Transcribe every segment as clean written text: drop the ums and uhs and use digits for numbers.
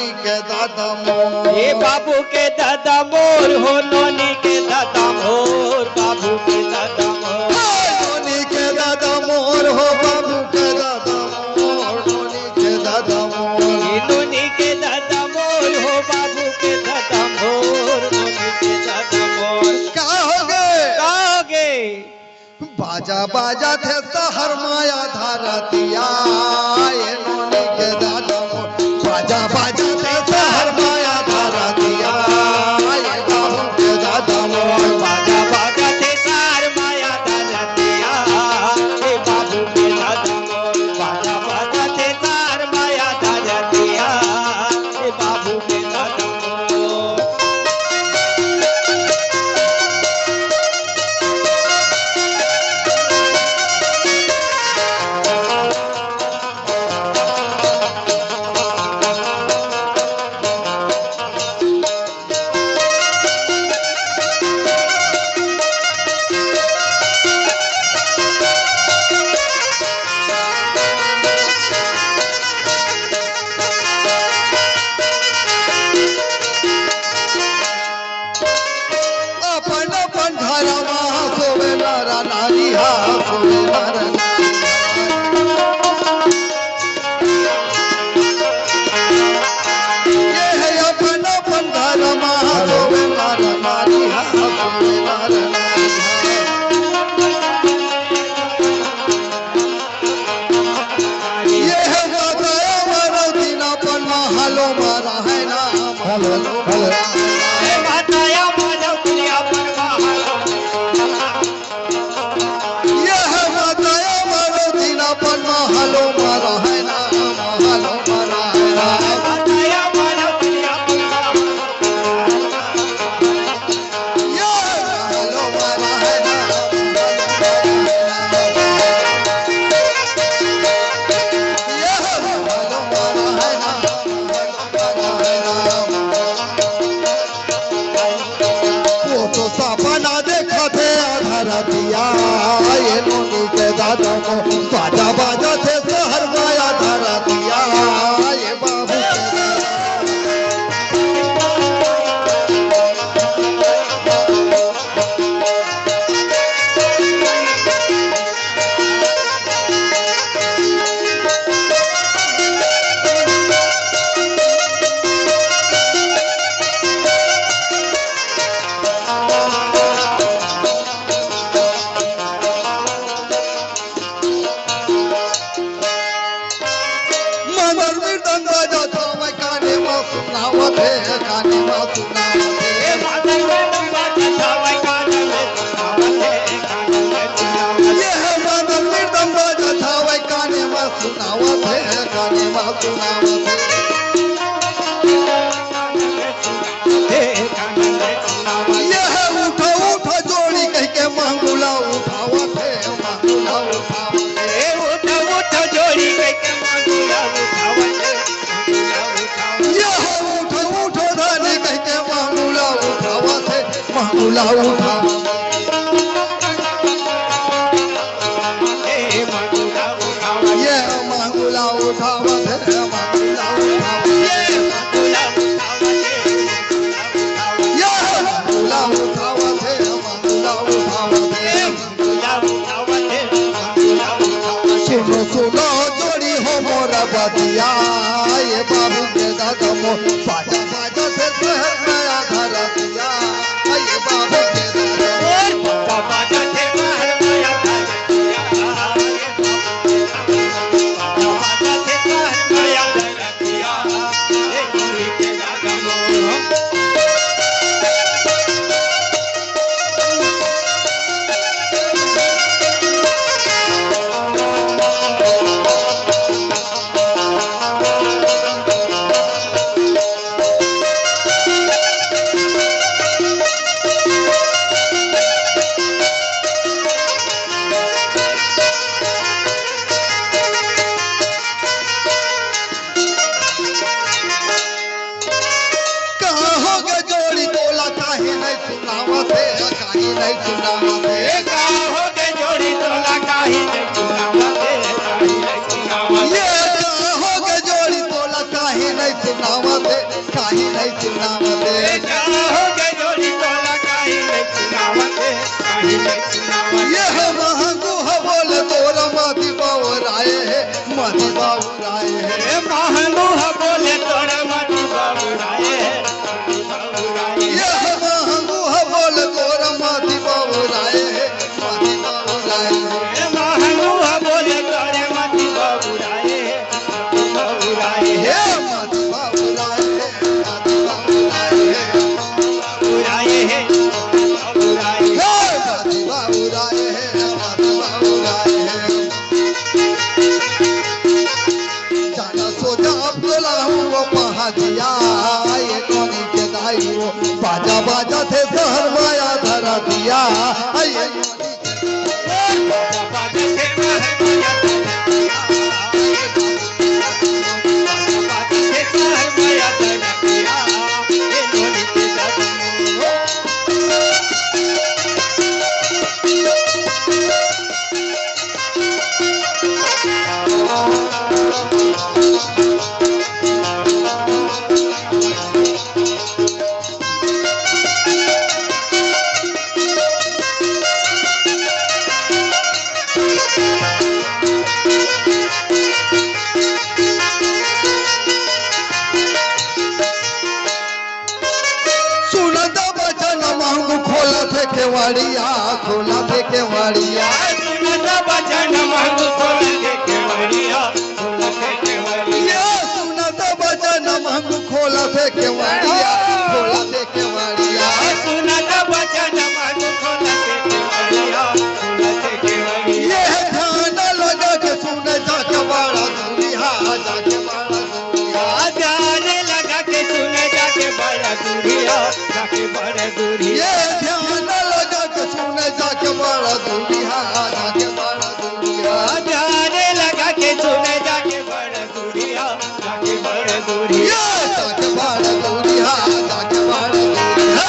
नोनी के दादा मोर हे बाबू के दादा मोर हो नोनी के दादा मोर बाबू के दादा मोर नोनी के दादा मोर हो बाबू के दादा मोर नोनी के दादा मोर हे नोनी के दादा मोर हो बाबू के दादा मोर नोनी के दादा मोर कहोगे बाजा बाजा थे सहर माया धारतिया ये नोनी के दादा मोर बाजा थे सहर माया धारतिया ये बाबू के दादा मोर बाजा थे सार माया दादा हे बाबू के दादा मोर बाजा थे सार माया दादा हे बाबू के दादा मोर बाजा थे सहर माया धारा दिया ये बाबू मांगुला उठा ये मांगुला उठावा थे मांगुला उठावा ये मांगुला उठावा थे मांगुला उठावा सुनो सुनो जोड़ी हो मोरा बदिया ये बाबू के दादा मो बाजा बाजा थे शहर नया घर दिया ये बाबू के दादा बाजा थे शहर नया घर सुनावते काही नहीं सुनावते यह महंगू है बोले तोरा माती बाबूराय है माती बाबूराय है यह महंगू है बोले तोरा माती बाबूराय है माती बाबूराय है हे माती बाबूराय है माती बाबूराय है हे माती बाबूराय है माती बाबूराय है जाना सोचा अब्दुल्ला वो पहाड़िया ये कोनी के दाई वो बाजा बाजा थे शहर माया धरा दिया ये सुनता बचन मांगू खोला थे केवाड़िया खोला थे केवाड़िया ये सुनता बचन मांगू खोला थे केवाड़िया खोला थे केवाड़िया ये ध्यान लगा के सुने जाके बड़ा दूरिया जाके बड़ा दूरिया ये ध्यान लगा के सुने जाके बड़ा दूरिया जाके बड़ा दूरिया ये जाके बड़ा दूरिया जाके बड़ा दूरिया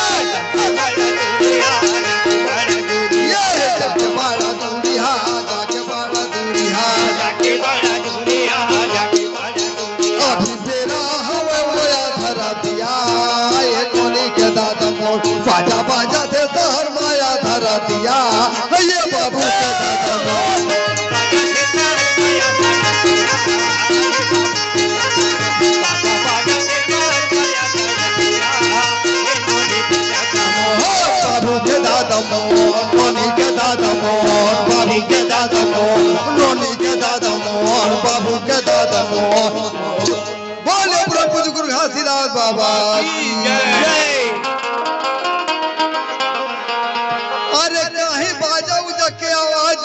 ये जाके बड़ा दूरिया जाके बड़ा दूरिया अभी तेरा हवे होया धरा दिया ये कोनी के दादा मोर बाजा बाजा थे शहर माया धरा दिया ये बाबू के दादा मोर बाबू के दादा मोर नोनी के दादा मोर बाबू के दादा मोर नोनी के दादा मोर बाबू के दादा मोर बोले प्रभु गुरु घासीदास बाबा की जय। अरे कहीं बाजा उजा के आवाज